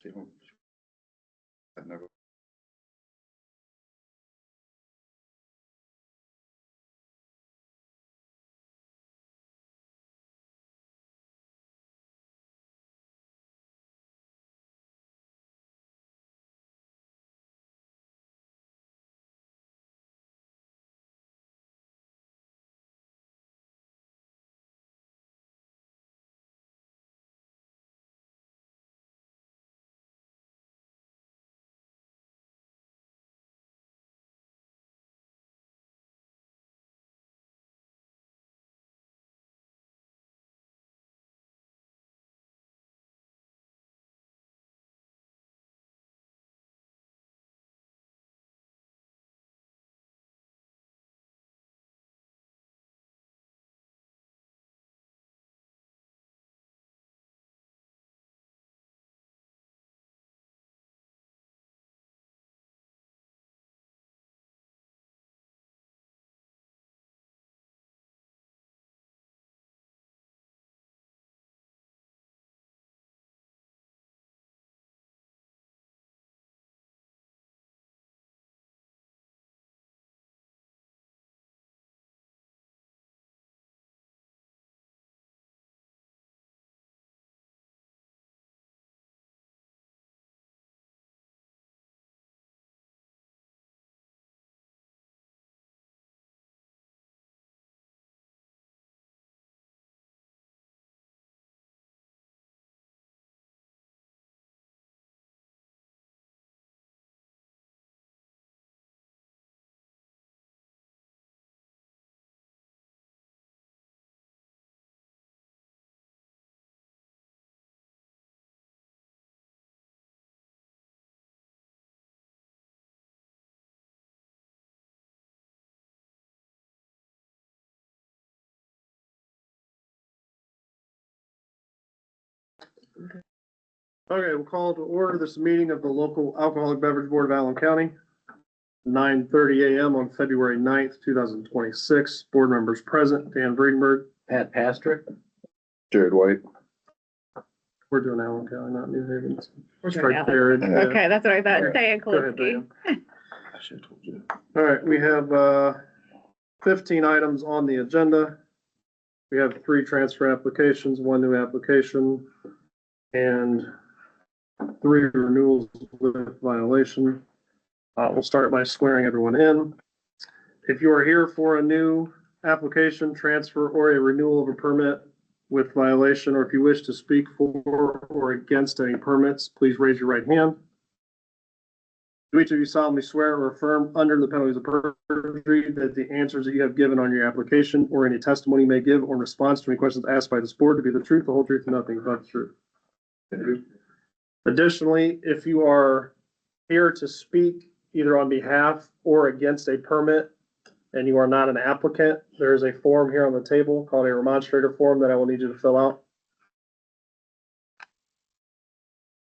I've never. Okay, we'll call to order this meeting of the local Alcoholic Beverage Board of Allen County. 9:30 a.m. on February 9th, 2026. Board members present, Dan Briggenberg. Pat Pastrick. Jared White. We're doing Allen County, not New Haven. We're doing Strike Allen. Jared. Yeah. Okay, that's what I thought. Diane Go ahead, Kalinsky. Dan. I should have told you. All right, we have 15 items on the agenda. We have 3 transfer applications, 1 new application, and 3 renewals with violation. We'll start by swearing everyone in. If you are here for a new application, transfer, or a renewal of a permit with violation, or if you wish to speak for or against any permits, please raise your right hand. Do each of you solemnly swear or affirm under the penalties of perjury that the answers that you have given on your application or any testimony you may give or in response to any questions asked by this board to be the truth, the whole truth, and nothing but the truth? Additionally, if you are here to speak either on behalf or against a permit and you are not an applicant, there is a form here on the table called a remonstrator form that I will need you to fill out.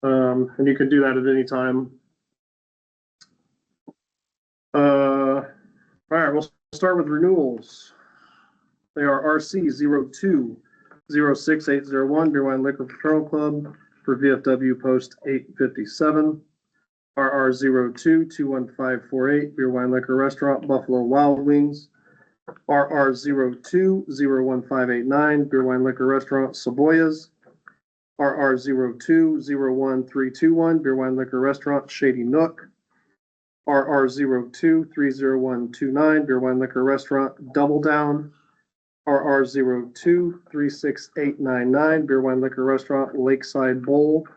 And you can do that at any time. All right, we'll start with renewals. They are RC 02-06801 Beer Wine Liquor Patrol Club for VFW Post 857. RR 02-21548 Beer Wine Liquor Restaurant Buffalo Wild Wings. RR 02-01589 Beer Wine Liquor Restaurant Saboyas. RR 02-01321 Beer Wine Liquor Restaurant Shady Nook. RR 02-30129 Beer Wine Liquor Restaurant Double Down. RR 02-36899 Beer Wine Liquor Restaurant Lakeside Bowl.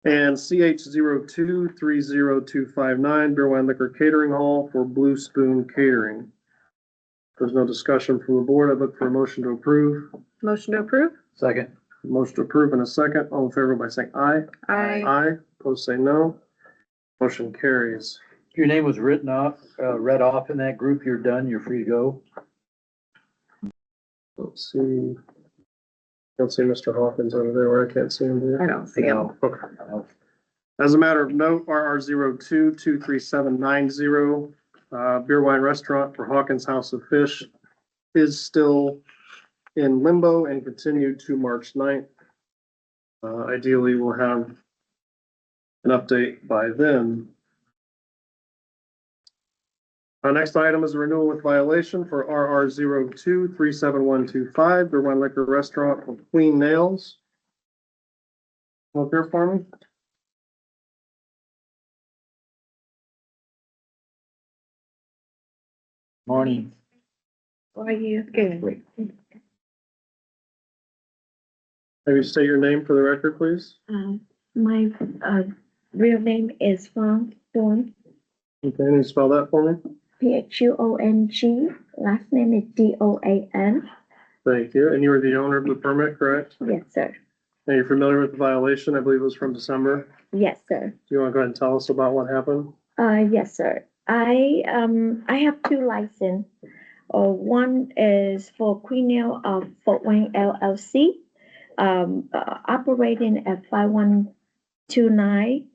And CH 02-30259 Beer Wine Liquor Catering Hall for Blue Spoon Catering. If there's no discussion from the board, I'd look for a motion to approve. Motion to approve? Second. Motion to approve in a second. All in favor by saying aye. Aye. Aye. Opposed say no. Motion carries. If your name was written off, read off in that group, you're done, you're free to go. Let's see. Don't see Mr. Hawkins over there where I can't see him I here. don't see him. No. Okay. As a matter of note, RR 02-23790, Beer Wine Restaurant for Hawkins House of Fish is still in limbo and continued to March 9th. Ideally, we'll have an update by then. Our next item is a renewal with violation for RR 02-37125, Beer Wine Liquor Restaurant of Queen Nails. Come up here for me. Morning. How are you? Good. Maybe state your name for the record, please. My real name is Fong Duong, Okay, can you spell that for me? Phung. Last name is Doan. Thank you. And you are the owner of the permit, correct? Yes, sir. And you're familiar with the violation? I believe it was from December. Yes, sir. Do you want to go ahead and tell us about what happened? Yes, sir. I have two licenses. One is for Queen Nail of Fort Wayne LLC, operating at 5129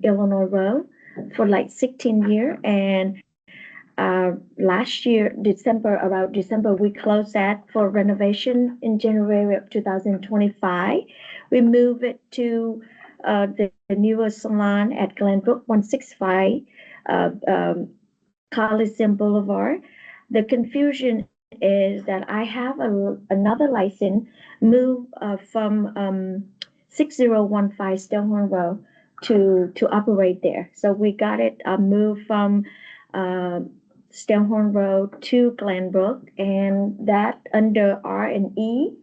Illinois Road for like 16 years. And last year, around December, we closed that for renovation in January of 2025. We moved it to the newer salon at Glenbrook 165 Coliseum Boulevard. The confusion is that I have another license moved from 6015 Stonehorn Road to operate there. So we got it moved from Stonehorn Road to Glenbrook, and that under R&E,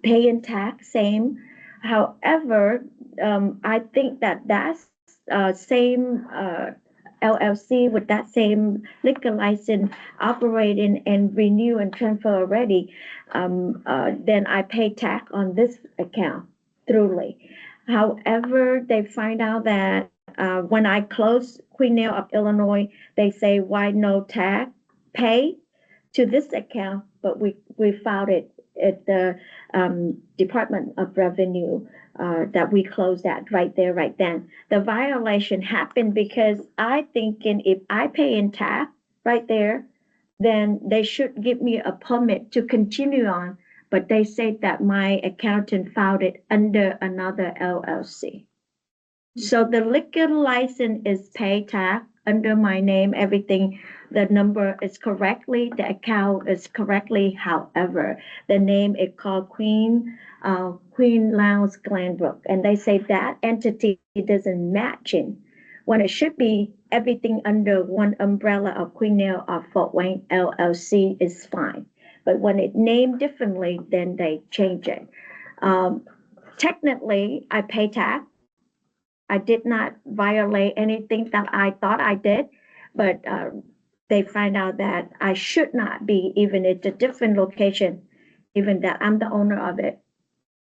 paying tax, same. However, I think that's same LLC with that same liquor license operating and renew and transfer already, then I pay tax on this account throughly. However, they find out that when I close Queen Nail of Illinois, they say, why no tax pay to this account? But we filed it at the Department of Revenue that we closed that right there, right then. The violation happened because I thinking if I pay in tax right there, then they should give me a permit to continue on. But they said that my accountant filed it under another LLC. So the liquor license is paid tax under my name, everything. The number is correctly, the account is correctly. However, the name is called Queen Lounge Glenbrook, and they say that entity doesn't match in when it should be everything under one umbrella of Queen Nail of Fort Wayne LLC is fine. But when it named differently, then they change it. Technically, I pay tax. I did not violate anything that I thought I did, but they find out that I should not be, even at a different location, even that I'm the owner of it.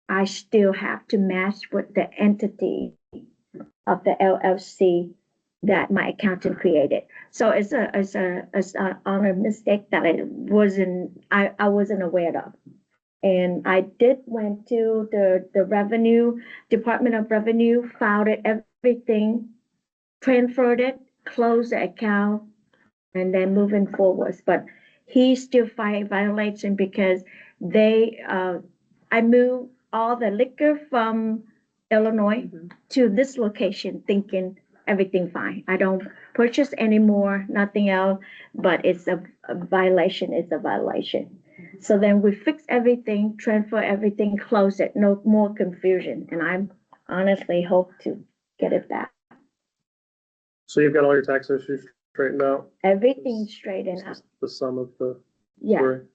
I still have to match with the entity of the LLC that my accountant created. So it's on a mistake that I wasn't aware of. And I went to the Department of Revenue, filed it, everything, transferred it, closed the account, and then moving forwards. But he still find violation because I moved all the liquor from Illinois to this location thinking everything fine. I don't purchase anymore, nothing else, but it's a violation, it's a violation. So then we fix everything, transfer everything, close it, no more confusion. And I honestly hope to get it back. So you've got all your tax issues straightened out? Everything straightened out. The sum of the Yeah, story?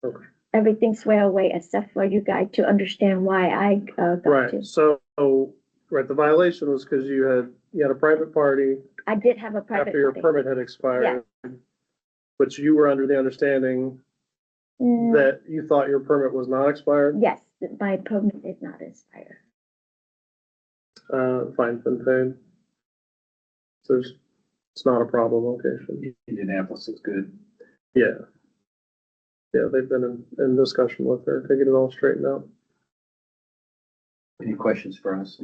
Okay. everything square away except for you guys to understand why I got to. Right, so, right, the violation was because you had a private party I did have a private after your party. permit had expired. But you were under the understanding Mm, that you thought your permit was not expired? Yes, my permit is not expired. Fine's been paid. So it's not a problem location. Indianapolis is good. Yeah. Yeah, they've been in discussion with her to get it all straightened out. Any questions for us?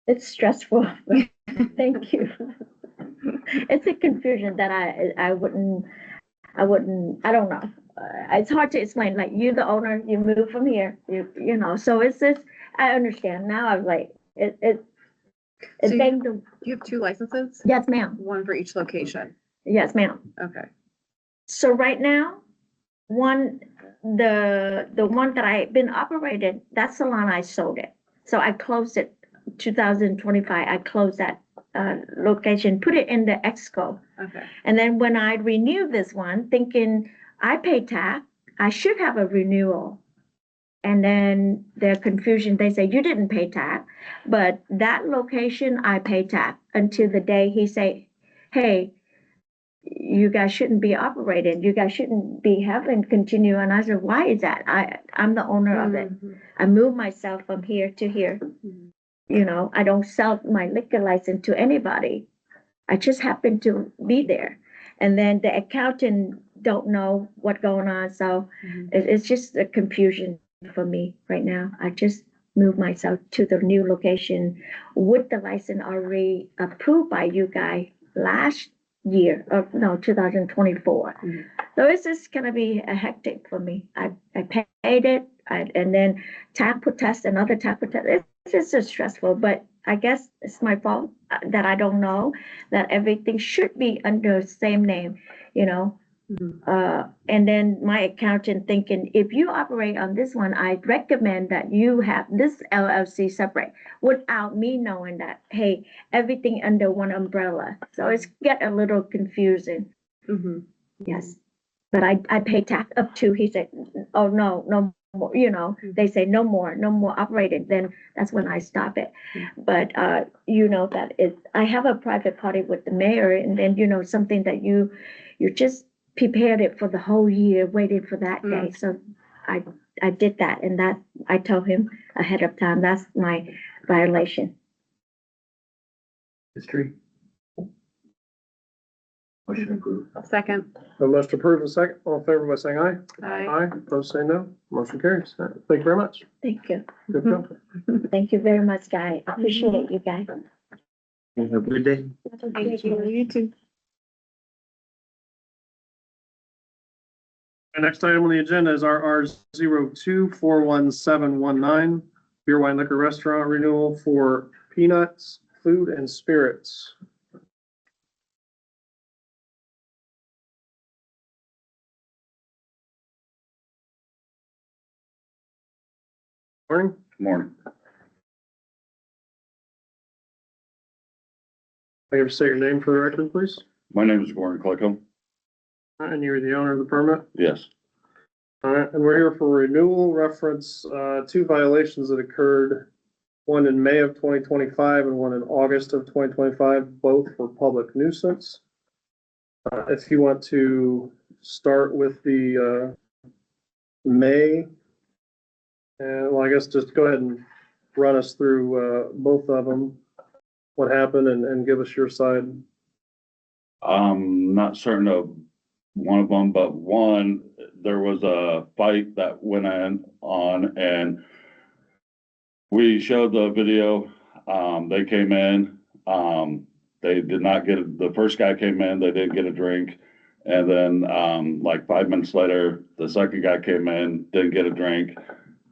It's stressful, but thank you. It's a confusion that I wouldn't, I don't know. It's hard to explain, like you're the owner, you move from here, you know, so it's just, I understand. Now I'm like, it So you- begged the, You have 2 licenses? yes, ma'am. One for each location. Yes, ma'am. Okay. So right now, the one that I've been operating, that salon, I sold it. So I closed it 2025. I closed that location, put it in the Exco. Okay. And then when I renewed this one, thinking I pay tax, I should have a renewal. And then their confusion, they say, you didn't pay tax, but that location, I pay tax until the day he say, hey, you guys shouldn't be operating, you guys shouldn't be having continue. And I said, why is that? I'm the owner of it. Mhm. I moved myself from here to here. Mhm. You know, I don't sell my liquor license to anybody. I just happen to be there. And then the accountant don't know what's going on, so Mhm. it's just a confusion for me right now. I just moved myself to the new location with the license already approved by you guys last year, or no, 2024. Mhm. So it's just gonna be a hectic for me. I paid it, and then tax protest, another tax protest. It's just so stressful, but I guess it's my fault that I don't know that everything should be under the same name, you know? Mhm. And then my accountant thinking, if you operate on this one, I recommend that you have this LLC separate without me knowing that, hey, everything under one umbrella. So it's get a little confusing, Mhm. yes. But I pay tax up to, he said, oh, no more, you know, they say no more operating, then that's when I stop it. But, you know, that is, I have a private party with the mayor, and then, you know, something that you just prepared it for the whole year, waiting for that day. So I did that, and that, I told him ahead of time, that's my violation. History. Motion approved. Second. A motion to approve and second, all in favor by saying aye. Aye. Aye, opposed say no, motion carries. Thank you very much. Thank you. Good company. Thank you very much, guys. Appreciate you guys. Have a good day. Thank you. You too. The next item on the agenda is RR 02-41719, beer, wine, liquor restaurant renewal for Peanuts Food and Spirits. Morning. Morning. I have to say your name for the record, please. My name is Warren Clickham. And you're the owner of the permit. Yes. All right, and we're here for renewal reference, 2 violations that occurred, one in May of 2025 and one in August of 2025, both for public nuisance. If you want to start with the May, and well, I guess just go ahead and run us through both of them, what happened, and give us your side. I'm not certain of one of them, but one, there was a fight that went on and we showed the video. They came in, they did not get, the first guy came in, they didn't get a drink. And then, like 5 minutes later, the second guy came in, didn't get a drink.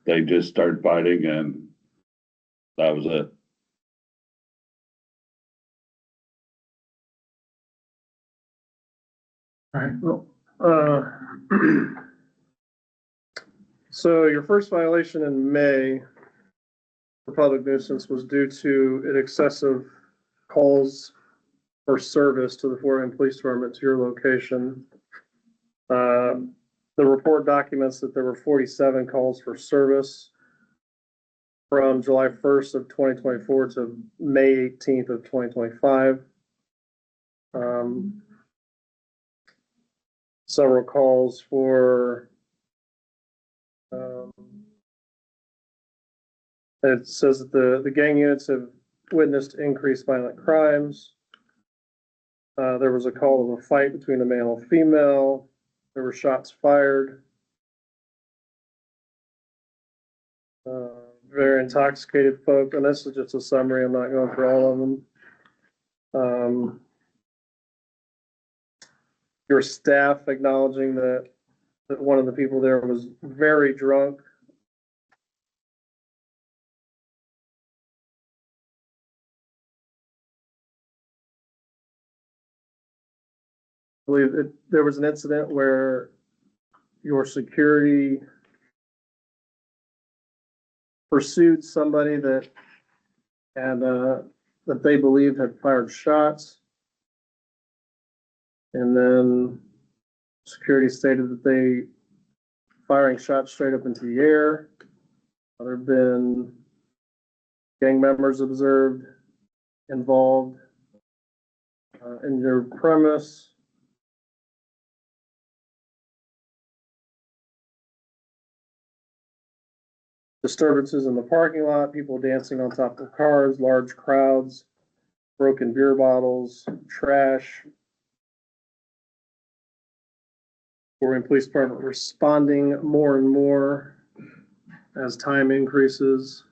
They just started fighting and that was it. All right, well, so your first violation in May for public nuisance was due to excessive calls for service to the Fort Wayne Police Department to your location. The report documents that there were 47 calls for service from July 1st of 2024 to May 18th of 2025. Several calls for, it says that the gang units have witnessed increased violent crimes. There was a call of a fight between a male and female. There were shots fired. Very intoxicated folk, and this is just a summary. I'm not going through all of them. Your staff acknowledging that one of the people there was very drunk. believe there was an incident where your security pursued somebody that had, that they believed had fired shots. And then security stated that they firing shots straight up into the air. There have been gang members observed involved in your premise. Disturbances in the parking lot, people dancing on top of cars, large crowds, broken beer bottles, trash. Oregon Police Department responding more and more as time increases.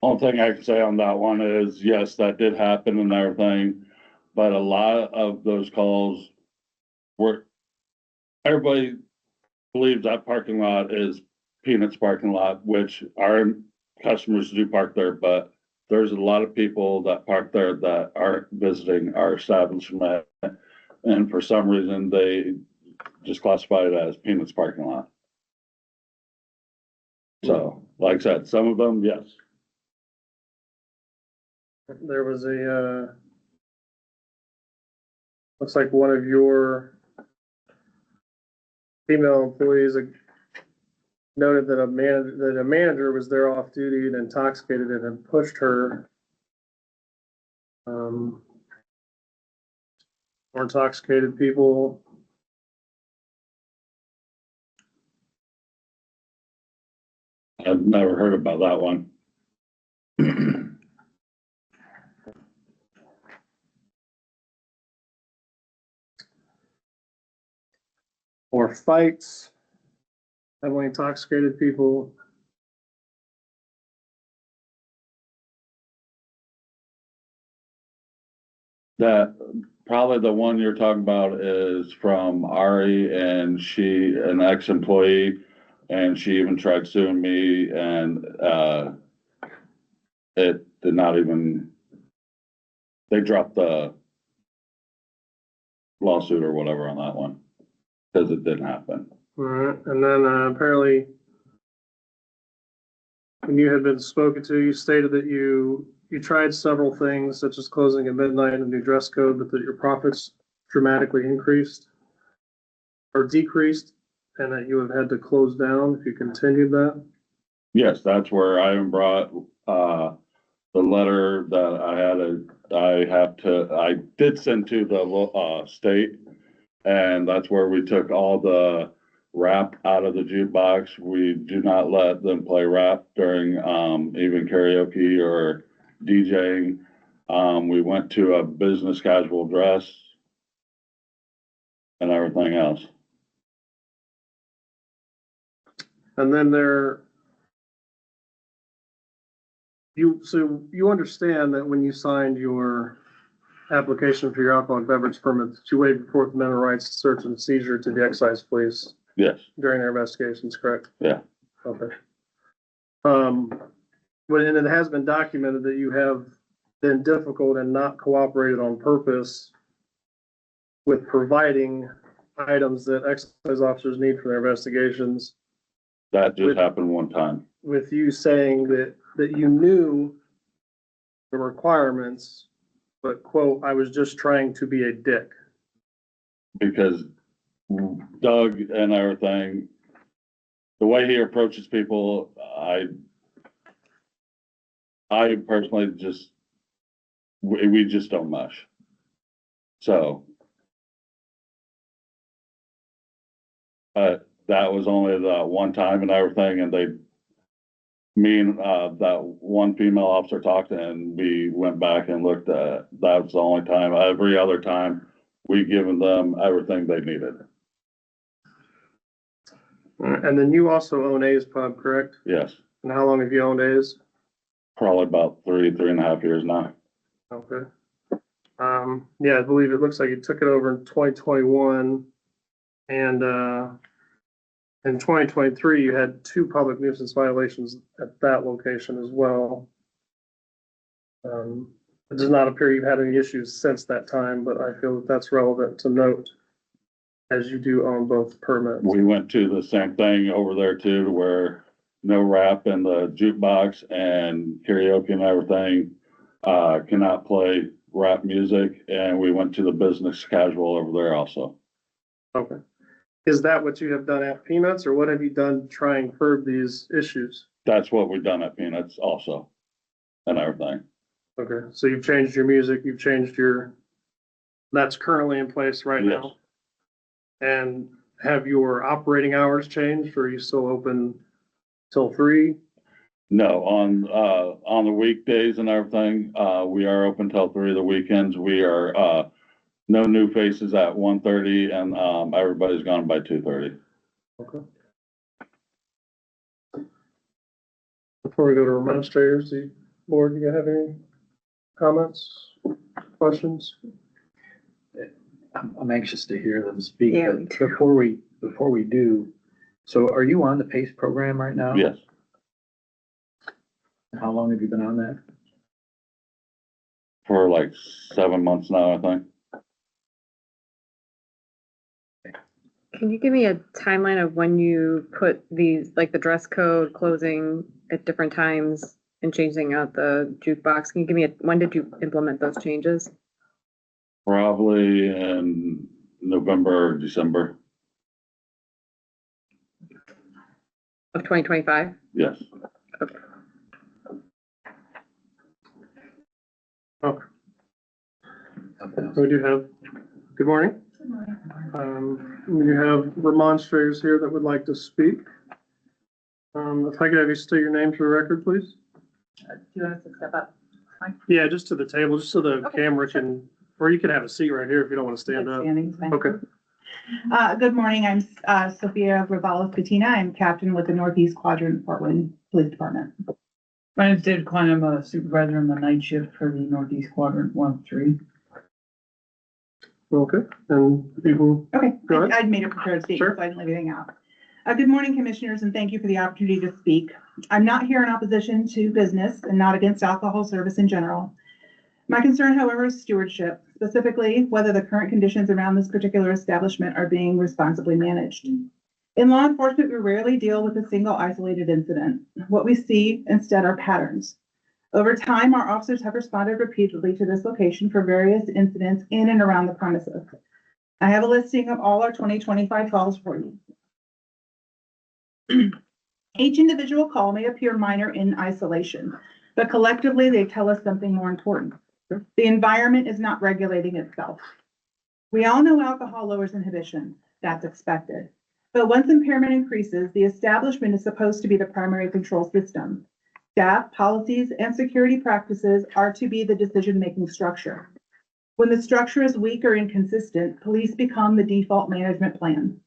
Only thing I can say on that one is, yes, that did happen and everything, but a lot of those calls were, everybody believes that parking lot is Peanuts parking lot, which our customers do park there, but there's a lot of people that park there that aren't visiting our establishment. And for some reason, they just classify it as Peanuts parking lot. So, like I said, some of them, yes. There was a, looks like one of your female employees noted that a manager was there off duty and intoxicated and had pushed her. More intoxicated people. I've never heard about that one. Or fights. Heavily intoxicated people. That, probably the one you're talking about is from Ari, and she, an ex-employee, and she even tried suing me, and, it did not even, they dropped the lawsuit or whatever on that one, because it didn't happen. Alright, and then apparently when you had been spoken to, you stated that you tried several things such as closing at midnight and a new dress code, but that your profits dramatically increased or decreased, and that you have had to close down if you continued that. Yes, that's where I even brought, the letter that I did send to the, state. And that's where we took all the rap out of the jukebox. We do not let them play rap during, even karaoke or DJing. We went to a business casual dress and everything else. And then so you understand that when you signed your application for your alcoholic beverage permit, that you waived your Fourth Amendment rights to search and seizure to the excise police Yes, during their investigations, correct? yeah, Okay. But, and it has been documented that you have been difficult and not cooperated on purpose with providing items that excise officers need for their investigations, that just happened one time. with you saying that you knew the requirements, but quote, I was just trying to be a dick. Because Doug and everything, the way he approaches people, I personally just, we just don't mesh. So. That was only the one time and everything, and me and, that one female officer talked, and we went back and looked at, that was the only time. Every other time, we given them everything they needed. And then you also own A's Pub, correct? Yes, And how long have you owned A's? probably about 3.5 years now. Okay. Yeah, I believe it looks like you took it over in 2021. And, in 2023, you had 2 public nuisance violations at that location as well. It does not appear you've had any issues since that time, but I feel that that's relevant to note as you do own both permits. We went to the same thing over there too, to where no rap in the jukebox and karaoke and everything. Cannot play rap music, and we went to the business casual over there also. Okay. Is that what you have done at Peanuts, or what have you done to try and curb these issues? That's what we've done at Peanuts also, and everything. Okay, so you've changed your music, you've changed that's currently in place right Yes. now? And have your operating hours changed, or are you still open till 3? No, on the weekdays and everything, we are open till 3. The weekends, we are, no new faces at 1:30, and, everybody's gone by 2:30. Okay. Before we go to administrators, the board, do you have any comments, questions? I'm anxious to hear them speak, Yeah, but me too. before we do, so are you on the PACE program right now? Yes, How long have you been on that? for like 7 months now, I think. Can you give me a timeline of when you put these, like the dress code, closing at different times and changing out the jukebox? Can you give me when did you implement those changes? Probably in November or December. Of 2025? Yes. We do have, good morning. We do have remonstrators here that would like to speak. If I could have you state your name for the record, please? Do you want us to step up? Yeah, just to the table, just so the Okay. camera can, or you can have a seat right here if you don't want to stand up. Standing's fine. Okay. Good morning, I'm Sophia Ravalos Patina. I'm captain with the Northeast Quadrant Portland Police Department. My name's David Klein. I'm a supervisor on the night shift for the Northeast Quadrant 1-3. Okay, and you can, Okay, Go ahead. I'd made a prepared Sure. statement, so I didn't leave anything out. Good morning, commissioners, and thank you for the opportunity to speak. I'm not here in opposition to business and not against alcohol service in general. My concern, however, is stewardship, specifically whether the current conditions around this particular establishment are being responsibly managed. In law enforcement, we rarely deal with a single isolated incident. What we see instead are patterns. Over time, our officers have responded repeatedly to this location for various incidents in and around the premises. I have a listing of all our 2025 calls for you. Each individual call may appear minor in isolation, but collectively they tell us something more important. The environment is not regulating itself. We all know alcohol lowers inhibition. That's expected. But once impairment increases, the establishment is supposed to be the primary control system. Staff, policies, and security practices are to be the decision-making structure. When the structure is weak or inconsistent, police become the default management plan.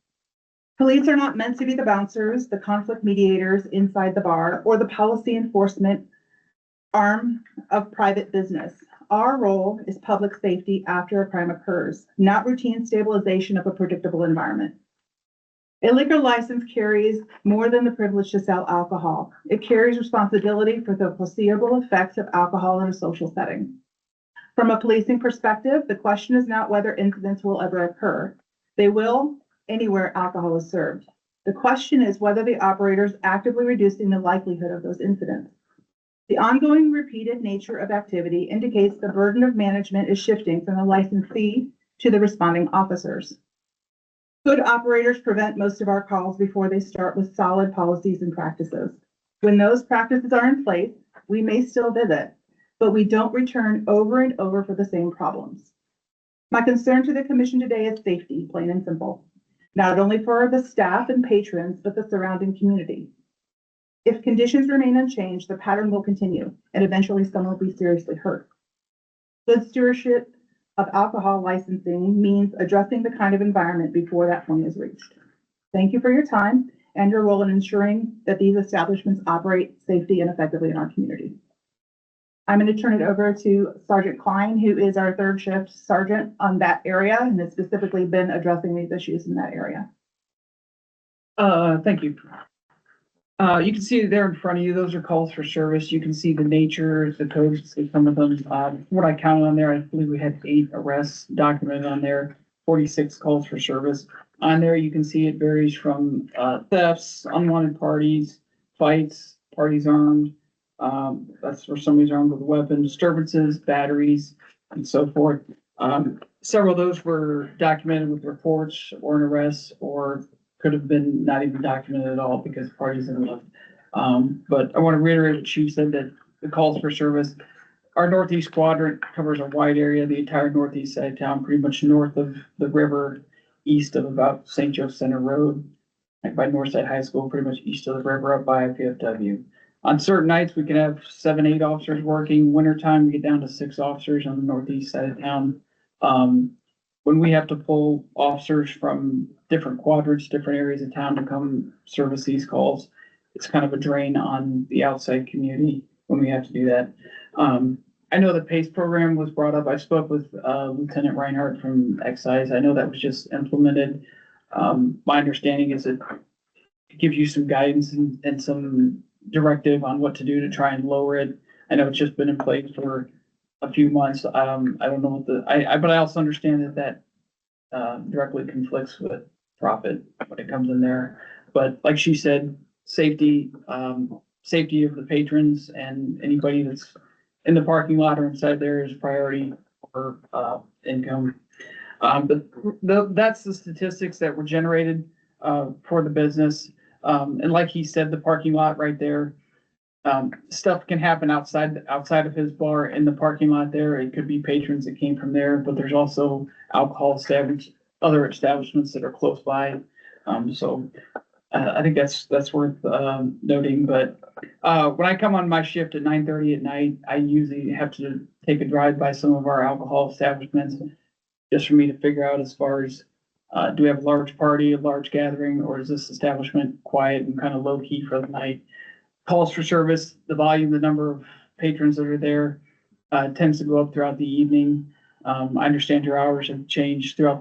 Police are not meant to be the bouncers, the conflict mediators inside the bar, or the policy enforcement arm of private business. Our role is public safety after a crime occurs, not routine stabilization of a predictable environment. A liquor license carries more than the privilege to sell alcohol. It carries responsibility for the foreseeable effects of alcohol in a social setting. From a policing perspective, the question is not whether incidents will ever occur. They will anywhere alcohol is served. The question is whether the operator is actively reducing the likelihood of those incidents. The ongoing repeated nature of activity indicates the burden of management is shifting from the licensee to the responding officers. Good operators prevent most of our calls before they start with solid policies and practices. When those practices are in place, we may still visit, but we don't return over and over for the same problems. My concern to the commission today is safety, plain and simple, not only for the staff and patrons, but the surrounding community. If conditions remain unchanged, the pattern will continue, and eventually someone will be seriously hurt. Good stewardship of alcohol licensing means addressing the kind of environment before that point is reached. Thank you for your time and your role in ensuring that these establishments operate safely and effectively in our community. I'm going to turn it over to Sergeant Klein, who is our third shift sergeant on that area and has specifically been addressing these issues in that area. Thank you. You can see it there in front of you, those are calls for service, you can see the nature, the codes, some of them, what I counted on there, I believe we had 8 arrests documented on there, 46 calls for service. On there, you can see it varies from, thefts, unwanted parties, fights, parties armed. That's where somebody's armed with a weapon, disturbances, batteries, and so forth. Several of those were documented with reports or an arrest, or could have been not even documented at all because parties had left. But I want to reiterate what Chief said, that the calls for service, our northeast quadrant covers a wide area, the entire northeast side of town, pretty much north of the river, east of about St. Joe Center Road, like by Northside High School, pretty much east of the river up by PFW. On certain nights, we can have 7, 8 officers working. Wintertime, we get down to 6 officers on the northeast side of town. When we have to pull officers from different quadrants, different areas of town to come service these calls, it's kind of a drain on the outside community when we have to do that. I know the PACE program was brought up. I spoke with Lieutenant Reinhardt from Excise. I know that was just implemented. My understanding is that it gives you some guidance and some directive on what to do to try and lower it. I know it's just been in place for a few months. I don't know what but I also understand that directly conflicts with profit when it comes in there. But like she said, safety of the patrons and anybody that's in the parking lot or inside there is priority for income. But that's the statistics that were generated for the business. And like he said, the parking lot right there, stuff can happen outside of his bar in the parking lot there. It could be patrons that came from there, but there's also alcohol other establishments that are close by. So I think that's worth noting. But when I come on my shift at 9:30 at night, I usually have to take a drive by some of our alcohol establishments just for me to figure out as far as do we have a large party, a large gathering, or is this establishment quiet and kind of low key for the night? Calls for service, the volume, the number of patrons that are there tends to go up throughout the evening. I understand your hours have changed through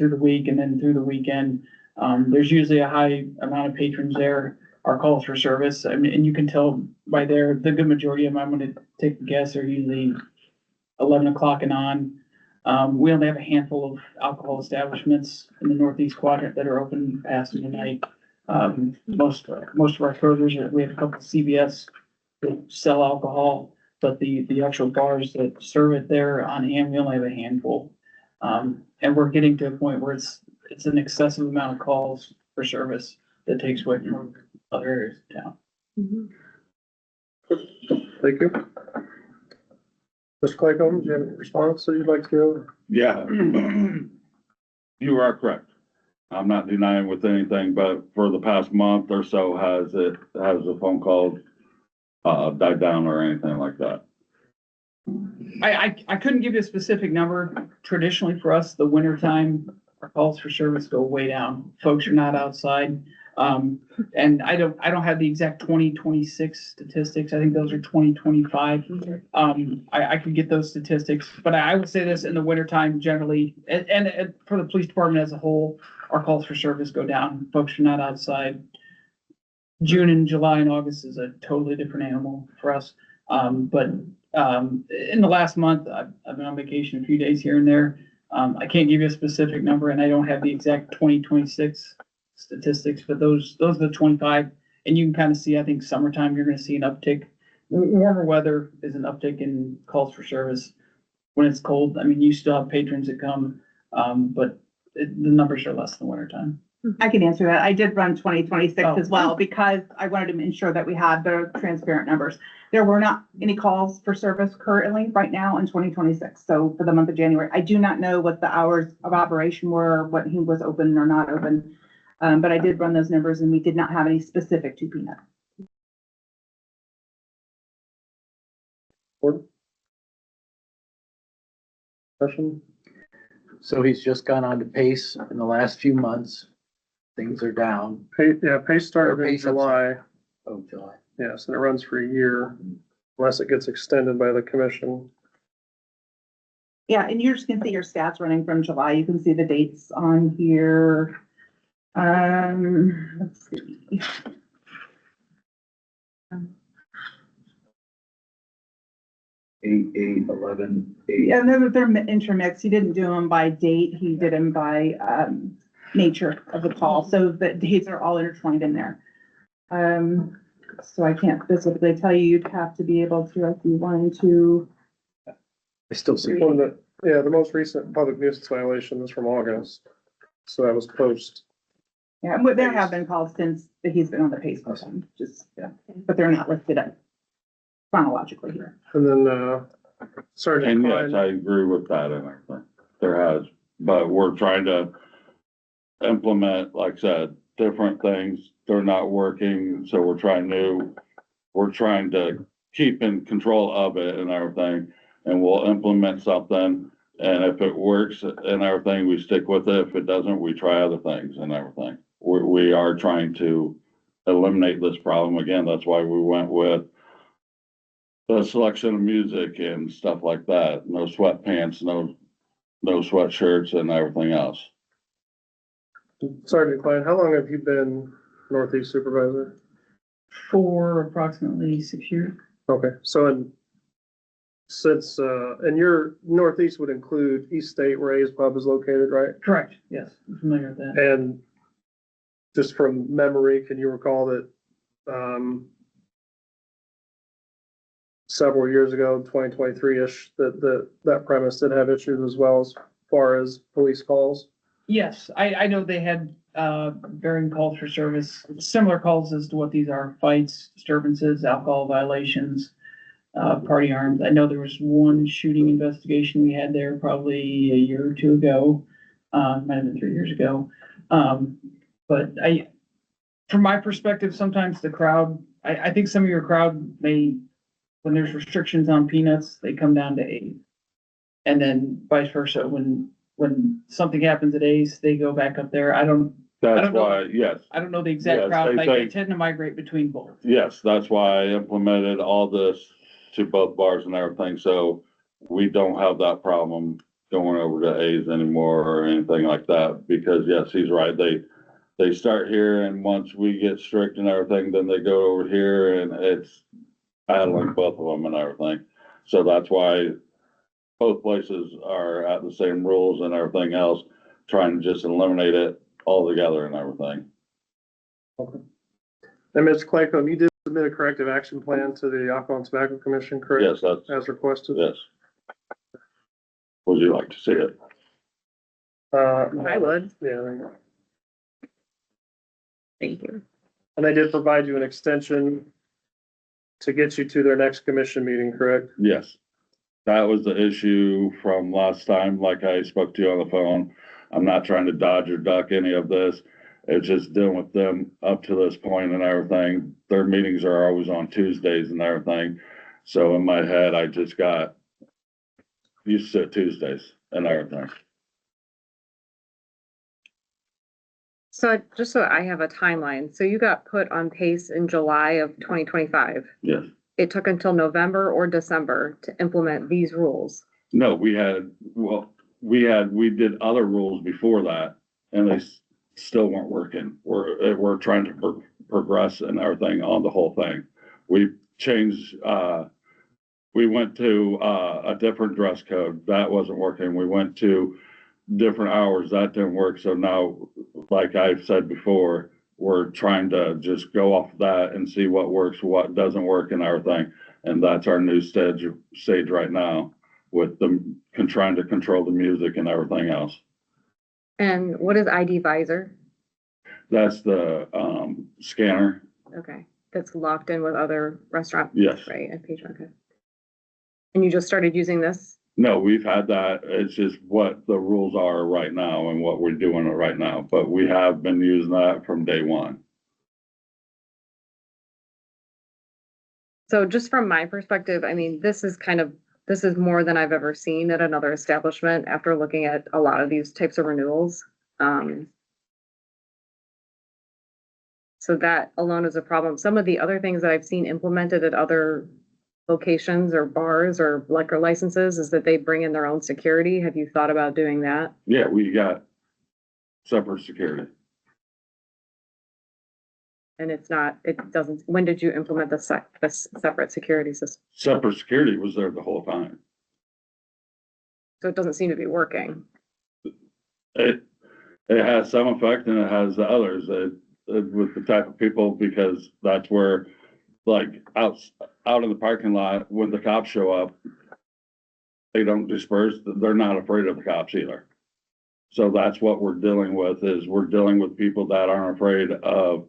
the week and then through the weekend. There's usually a high amount of patrons there. Our calls for service, I mean, and you can tell by there, the good majority of them, I'm going to take a guess, are usually 11 o'clock and on. We only have a handful of alcohol establishments in the northeast quadrant that are open past midnight. Most of our Krogers, we have a couple of CVS that sell alcohol, but the actual bars that serve it there on hand, we only have a handful. And we're getting to a point where it's an excessive amount of calls for service that takes away from other areas of town. Thank you. Mr. Claycomb, do you have a response that you'd like to give? Yeah. You are correct. I'm not denying with anything, but for the past month or so, has the phone call died down or anything like that? I couldn't give you a specific number. Traditionally for us, the wintertime, our calls for service go way down. Folks are not outside. And I don't have the exact 2026 statistics. I think those are 2025. I could get those statistics, but I would say this: in the wintertime, generally, and for the police department as a whole, our calls for service go down. Folks are not outside. June and July and August is a totally different animal for us. But in the last month, I've been on vacation a few days here and there. I can't give you a specific number, and I don't have the exact 2026 statistics, but those are the 25, and you can kind of see, I think summertime, you're going to see an uptick. Warmer weather is an uptick in calls for service. When it's cold, I mean, you still have patrons that come, but the numbers are less in the wintertime. I can answer that. I did run 2026 as well because I wanted to ensure that we had the transparent numbers. There were not any calls for service currently right now in 2026. So for the month of January, I do not know what the hours of operation were, what he was open or not open. But I did run those numbers and we did not have any specific to peanut. Question? So he's just gone on to PACE in the last few months. Things are down. PACE started in PACE, I'm July. Oh, July. Yes, and it runs for a year unless it gets extended by the commission. Yeah, and you're just gonna see your stats running from July. You can see the dates on here. Let's see. 8, 11, 8. Yeah, they're intermixed. He didn't do them by date. He did them by, nature of the call. So the dates are all intertwined in there. So I can't specifically tell you, you'd have to be able to, if you wanted to. I still see. Yeah, the most recent public nuisance violation is from August. So that was post. Yeah, but there have been calls since he's been on the PACE program, just, yeah, but they're not listed up chronologically here. And then, Sergeant And yes, Klein, I agree with that and everything. There has, but we're trying to implement, like I said, different things. They're not working, so we're trying to keep in control of it and everything. And we'll implement something, and if it works and everything, we stick with it. If it doesn't, we try other things and everything. We are trying to eliminate this problem again. That's why we went with the selection of music and stuff like that. No sweatpants, no sweatshirts and everything else. Sergeant Klein, how long have you been Northeast Supervisor? For approximately 6 years. Okay, so since, and your Northeast would include East State where A's Pub is located, right? Correct, yes, I'm familiar with that. And just from memory, can you recall that, several years ago, 2023-ish, that premise did have issues as well as far as police calls? Yes, I know they had, varying calls for service, similar calls as to what these are: fights, disturbances, alcohol violations, party arms. I know there was one shooting investigation we had there probably a year or two ago. Might have been 3 years ago. But from my perspective, sometimes the crowd, I think some of your crowd may, when there's restrictions on peanuts, they come down to 8. And then vice versa, when something happens at Ace, they go back up there. I don't That's know. why, yes, I don't know the exact Yes, crowd, they like say- they tend to migrate between both. yes, that's why I implemented all this to both bars and everything, so we don't have that problem going over to A's anymore or anything like that, because yes, he's right, they start here, and once we get strict and everything, then they go over here, and it's battling both of them and everything. So that's why both places are at the same rules and everything else, trying to just eliminate it altogether and everything. And Mr. Claycomb, you did submit a corrective action plan to the Alcohol and Tobacco Commission, correct? Yes, that's, As requested? yes. Would you like to see it? I would, Yeah, thank you. and they did provide you an extension to get you to their next commission meeting, correct? Yes. That was the issue from last time, like I spoke to you on the phone. I'm not trying to dodge or duck any of this. It's just dealing with them up to this point and everything. Their meetings are always on Tuesdays and everything. So in my head, I just got used to Tuesdays and everything. So just so I have a timeline, so you got put on PACE in July of 2025. Yes. It took until November or December to implement these rules. No, we did other rules before that and they still weren't working. We're trying to progress and everything on the whole thing. We changed, we went to, a different dress code. That wasn't working. We went to different hours. That didn't work. So now, like I've said before, we're trying to just go off that and see what works, what doesn't work and everything. And that's our new stage right now with them trying to control the music and everything else. And what is ID Visor? That's the, scanner. Okay, that's locked in with other restaurants. Yes. Right, at Patron, okay. And you just started using this? No, we've had that. It's just what the rules are right now and what we're doing right now, but we have been using that from day one. So just from my perspective, I mean, this is more than I've ever seen at another establishment after looking at a lot of these types of renewals. So that alone is a problem. Some of the other things that I've seen implemented at other locations or bars or liquor licenses is that they bring in their own security. Have you thought about doing that? Yeah, we got separate security. and it's not, it doesn't, when did you implement the separate security system? Separate security was there the whole time. So it doesn't seem to be working. It has some effect and it has the others, with the type of people, because that's where, like, out in the parking lot, when the cops show up, they don't disperse, they're not afraid of the cops either. So that's what we're dealing with, is we're dealing with people that aren't afraid of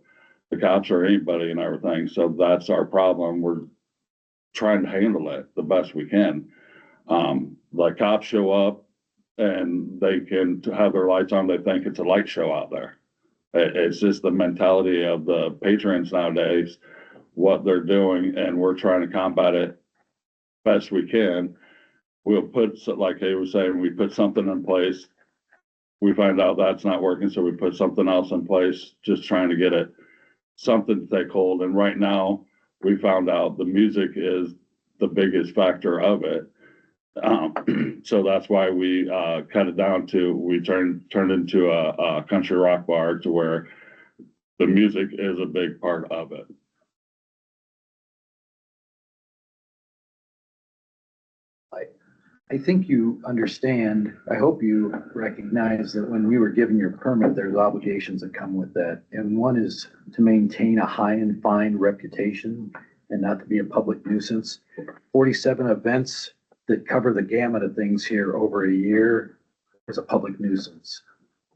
the cops or anybody and everything. So that's our problem. We're trying to handle it the best we can. Like cops show up and they can have their lights on, they think it's a light show out there. It's just the mentality of the patrons nowadays, what they're doing, and we're trying to combat it best we can. We'll put, like they were saying, we put something in place. We find out that's not working, so we put something else in place, just trying to get it, something to take hold. And right now, we found out the music is the biggest factor of it. So that's why we cut it down to, we turned into a country rock bar, to where the music is a big part of it. I think you understand, I hope you recognize that when you were given your permit, there's obligations that come with that. And one is to maintain a high and fine reputation and not to be a public nuisance. 47 events that cover the gamut of things here over a year is a public nuisance.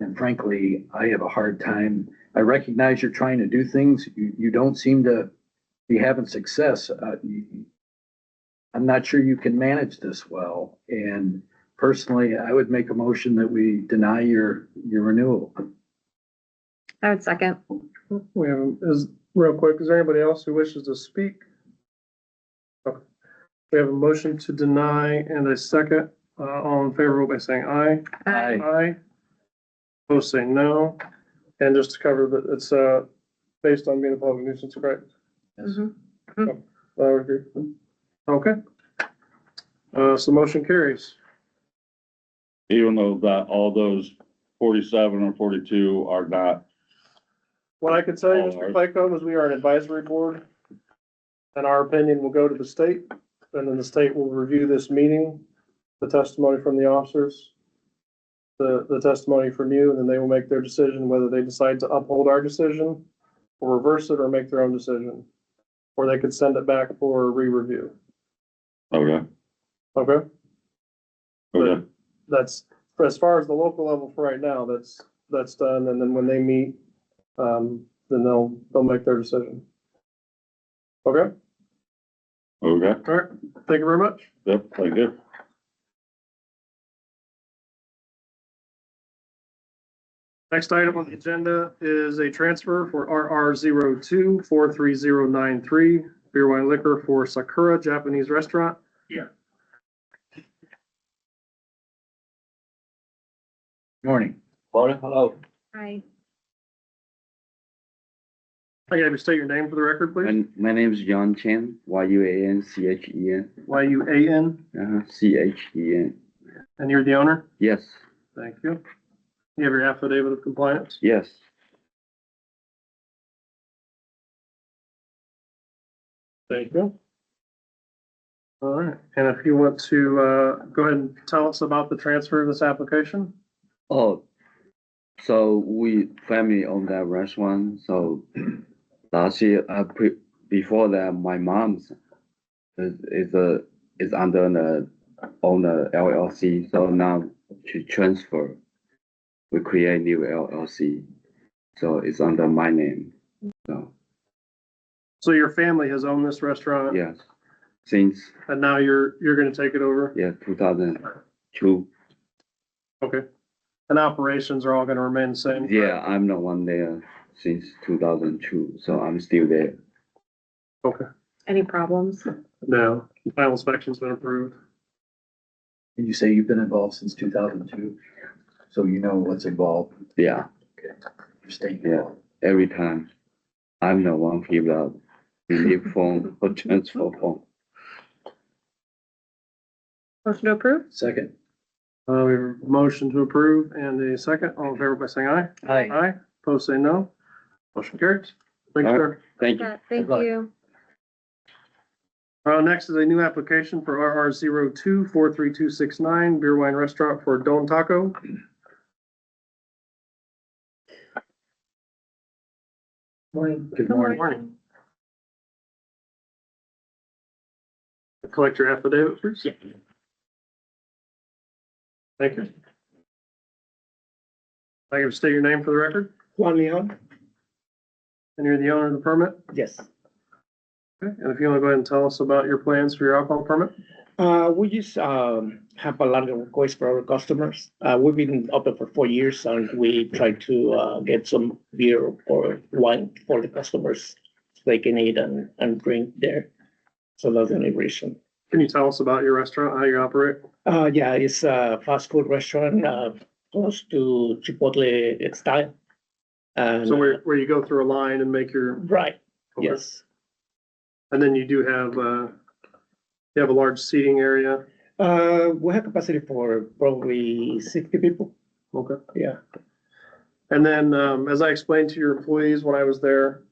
And frankly, I have a hard time. I recognize you're trying to do things. You don't seem to be having success. I'm not sure you can manage this well. And personally, I would make a motion that we deny your renewal. I would second. We have, real quick, is there anybody else who wishes to speak? Okay. We have a motion to deny and a second. All in favor by saying aye. Aye. Aye. Opposed, say no. And just to cover that, it's, based on being a public nuisance, correct? Yes. I would agree. Okay. So motion carries. Even though that all those 47 or 42 are not. What I could tell you, Mr. Playcomb, is we are an advisory board, and our opinion will go to the state, and then the state will review this meeting, the testimony from the officers, the testimony from you, and then they will make their decision whether they decide to uphold our decision or reverse it or make their own decision. Or they could send it back for a re-review. Okay. Okay? Okay. That's, as far as the local level for right now, that's done, and then when they meet, then they'll make their decision. Okay? Okay. All right, thank you very much. Yep. Thank you. Next item on the agenda is a transfer for RR 02-43093, beer, wine, liquor for Sakura Japanese Restaurant. Morning. Hello, Hi. I gotta state your name for the record, please. my name is Yuan Chen, Yuanchen, Yuan, Chen. and you're the owner? Yes, Thank you. You have your affidavit of compliance? yes. Thank you. All right, and if you want to, go ahead and tell us about the transfer of this application? Oh, so we family own that restaurant. So last year, before that, my mom's is under the owner LLC. So now to transfer, we create new LLC. So it's under my name. So your family has owned this restaurant? Yes, since And now you're gonna take it over? 2002. Okay. And operations are all gonna remain the same? Yeah, I'm the one there since 2002, so I'm still there. Okay. Any problems? No, final inspection's been approved. And you say you've been involved since 2002, so you know what's involved. Yeah, You're staying Yeah. involved. every time I'm the one give out relief phone or transfer phone. Motion to approve? Second. We have a motion to approve and a second. All in favor by saying aye. Aye. Aye. Opposed, say no. Motion carries. Thanks, All sir. Thank you. Thank luck. you. Next is a new application for RR 43269 Beer Wine Restaurant for Don Taco. Good morning. Morning. Collect your affidavit, please. Thank you. I can state your name for the record, Juan Leon? and you're the owner of the permit. Yes. Okay, and if you want to go ahead and tell us about your plans for your alcohol permit. We just have a lot of requests for our customers. We've been open for 4 years and we try to get some beer or wine for the customers so they can eat and drink there. So that's the only reason. Can you tell us about your restaurant, how you operate? Yeah, it's a fast food restaurant close to Chipotle style. And So where you go through a line and make your, right, Okay. yes. and then you do have, you have a large seating area. We have capacity for probably 60 people. Okay. Yeah. And then, as I explained to your employees when I was there,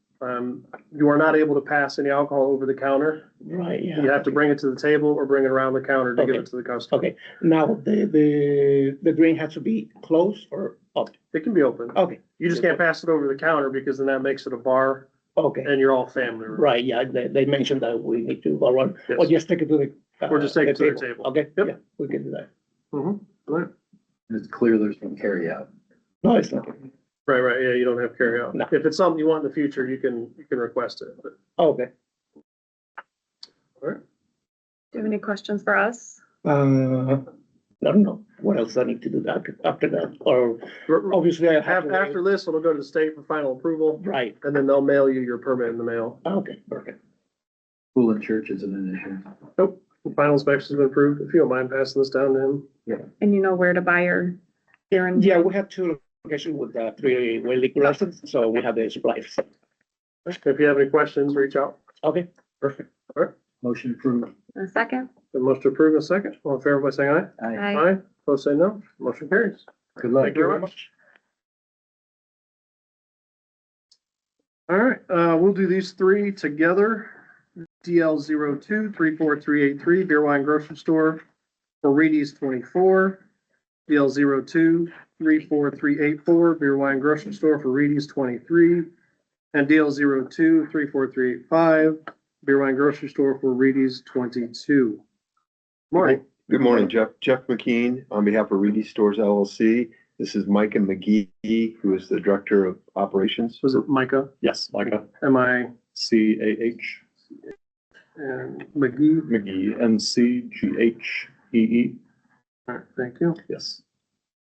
you are not able to pass any alcohol over the counter. Right, yeah. You have to bring it to the table or bring it around the counter to give Okay. it to the customer. Okay, now the drink has to be closed or up? It can be open. Okay, You just can't pass it over the counter because then that makes it a bar okay, and you're all family. right, yeah, they mentioned that we need to go around, or Yes. just take it to the. Or just take it to the table. Okay, Yep. yeah, we can do that. Mhm. Right, It's clear there's no carry out. No, it's not, right, yeah, you don't have carry out. No. If it's something you want in the future, you can request it, but, okay. Do you have any questions for us? I don't know, what else I need to do after that, or obviously I have to. after this, it'll go to the state for final approval, Right, and then they'll mail you your permit in the mail. okay, perfect. Pool and church isn't an issue. Final inspection's been approved. If you don't mind passing this down to him. And you know where to buy your beer and? Yeah, we have 2 locations with 3-way liquor license, so we have the supplies. If you have any questions, reach out. Okay, perfect. Motion approved. A second? The motion to approve in a second. All in favor by saying aye. Aye. Aye. Opposed, say no. Motion carries. Good luck. Thank you very much. All right, we'll do these three together. DL 2 Beer Wine Grocery Store for Reedy's 24. DL 2 Beer Wine Grocery Store for Reedy's 23. And DL 2 Beer Wine Grocery Store for Reedy's 22. Morning. Good morning, Jeff McKean on behalf of Reedy Stores LLC. This is Micah McGee, who is the Director of Operations. Was it Micah? Yes, Micah, MICAH CAH, and McGee? McGee, MCGHEE. All right, thank you. Yes.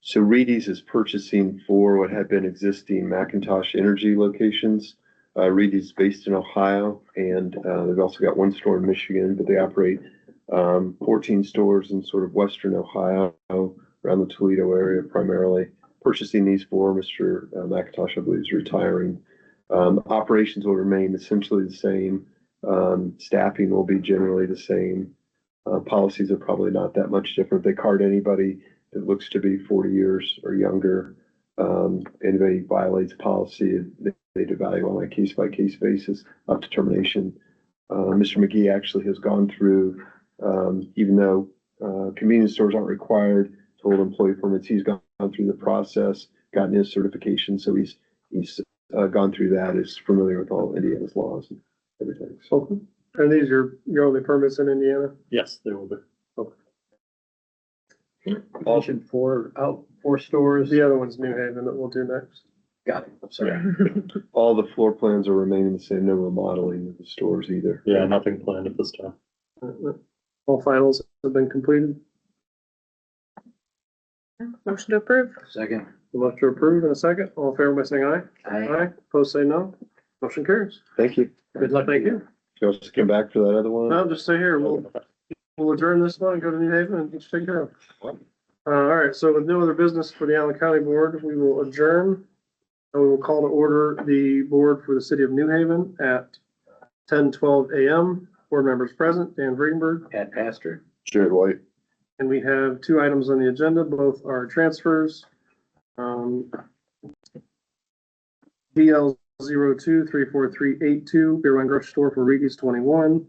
So Reedy's is purchasing 4 what had been existing McIntosh Energy locations. Reedy's based in Ohio, and they've also got 1 store in Michigan, but they operate 14 stores in sort of western Ohio, around the Toledo area primarily. Purchasing these 4, Mr. McIntosh, I believe, is retiring. Operations will remain essentially the same. Staffing will be generally the same. Policies are probably not that much different. They card anybody that looks to be 40 years or younger. Anybody violates policy, they'd evaluate on a case-by-case basis up to termination. Mr. McGee actually has gone through, even though convenience stores aren't required to hold employee permits, he's gone through the process, gotten his certification, so he's gone through that, is familiar with all Indiana's laws and everything. So Are these your only permits in Indiana? Yes, they will be. Mentioned 4 stores. The other one's New Haven that we'll do next. Got it. Sorry. all the floor plans are remaining the same, no remodeling of the stores either. Yeah, nothing planned at this time. All finals have been completed. Motion to approve? Second. The motion to approve in a second. All in favor by saying aye. Aye. Opposed, say no. Motion carries. Thank you. Good luck. Thank you. You want us to come back for that other one? No, just stay here. We'll adjourn this one and go to New Haven and get you taken care of. All right, so with no other business for the Allen County Board, we will adjourn. And we will call to order the board for the city of New Haven at 10:12 a.m. Board members present, Dan Vredenberg. Pat Pastor. Jared White. And we have 2 items on the agenda, both are transfers. DL R02-34382, Beer Wine Grocery Store for Reedy's 21.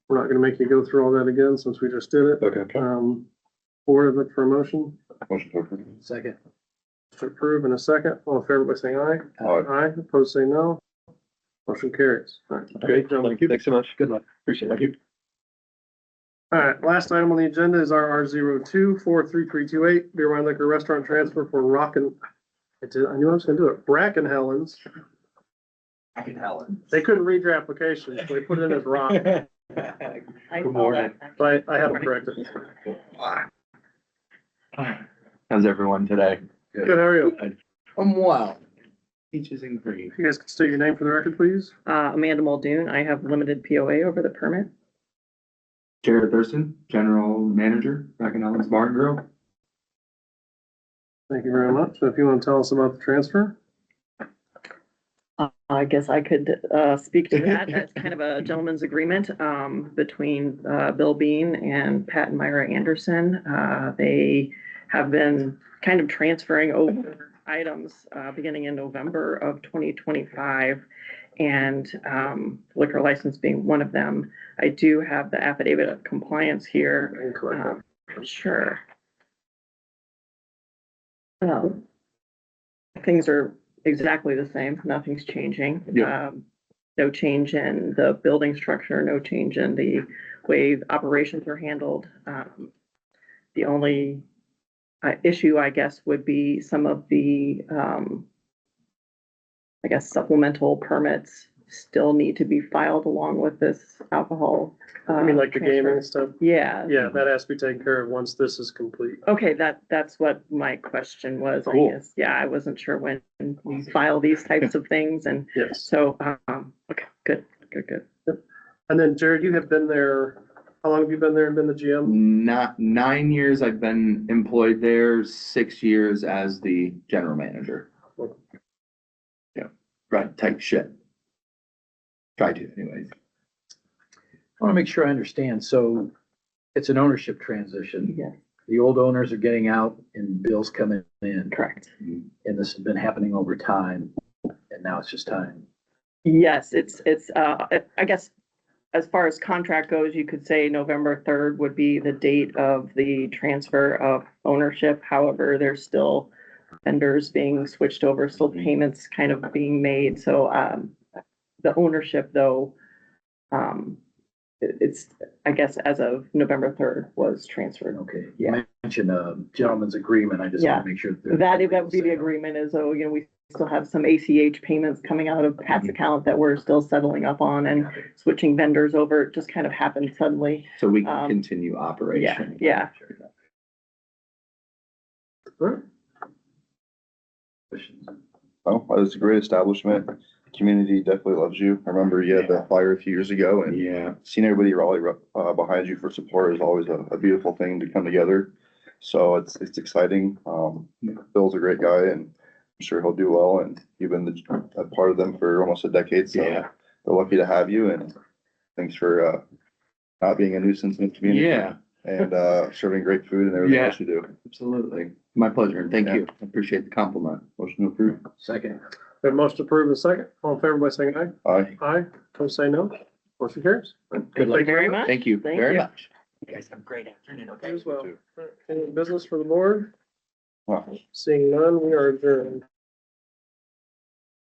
We're not gonna make you go through all that again since we just did it. Okay. Board, look for a motion. Motion to approve. Second. To approve in a second. All in favor by saying aye. Aye. Aye, opposed say no. Motion carries. All right. Great, Gentlemen. thanks so much. Good luck. Appreciate it. All right, last item on the agenda is our R02-43328, Beer Wine Liquor Restaurant Transfer for Rockin'. I knew I was gonna do it. Bracken Helens. They couldn't read your application, so they put it in as Rock, Good morning. but I have it corrected. How's everyone today? Good, how are you? Wow. Peaches and cream. If you guys could state your name for the record, please. Amanda Muldoon, I have limited POA over the permit. Jared Thurston, General Manager, Bracken Islands Bar and Grill. Thank you very much. So if you want to tell us about the transfer. I guess I could speak to that. That's kind of a gentleman's agreement between Bill Bean and Pat and Myra Anderson. They have been kind of transferring over items beginning in November of 2025, and liquor license being one of them. I do have the affidavit of compliance here. Sure. Things are exactly the same. Nothing's changing. Yep. No change in the building structure, no change in the way operations are handled. The only issue, I guess, would be some of the, I guess, supplemental permits still need to be filed along with this alcohol. I mean, like the transfer. gaming stuff. Yeah. Yeah, that has to be taken care of once this is complete. Okay, that's what my question was, I Cool. guess. Yeah, I wasn't sure when we file these types of things, and Yes. so, okay, good. And then Jared, you have been there, how long have you been there and been the GM? Not 9 years I've been employed there, 6 years as the general manager. Yeah, right, type shit. Try to anyways. I want to make sure I understand. So it's an ownership transition. Yeah. The old owners are getting out and Bill's coming in. Correct. And this has been happening over time. And now it's just time. Yes, it's, I guess, as far as contract goes, you could say November 3rd would be the date of the transfer of ownership. However, there's still vendors being switched over, still payments kind of being made. So, the ownership though, it's, I guess, as of November 3rd was transferred. Okay. Yeah. You mentioned a gentleman's agreement. I just want to make sure. That would be the agreement is, oh, we still have some ACH payments coming out of Pat's account that we're still settling up on and switching vendors over. It just kind of happened suddenly. So we can continue operation. Yeah. Oh, it's a great establishment. Community definitely loves you. I remember you had the fire a few years ago and Yeah, seeing everybody rally behind you for support is always a beautiful thing to come together. So it's exciting. Bill's a great guy and I'm sure he'll do well, and you've been a part of them for almost a decade, so Yeah. they're lucky to have you, and thanks for not being a nuisance in the community. Yeah. And serving great food and everything Yeah. else you do. absolutely. My pleasure, and thank you. I appreciate the compliment. Motion to approve. Second. We have motion approved in a second. All in favor by saying aye. Aye. Aye. Opposed say no. Motion carries. Thank you very much. Thank you Thank very you. much. You guys have a great afternoon, okay? You as well. Any business for the board? Wow. Seeing none, we are adjourned.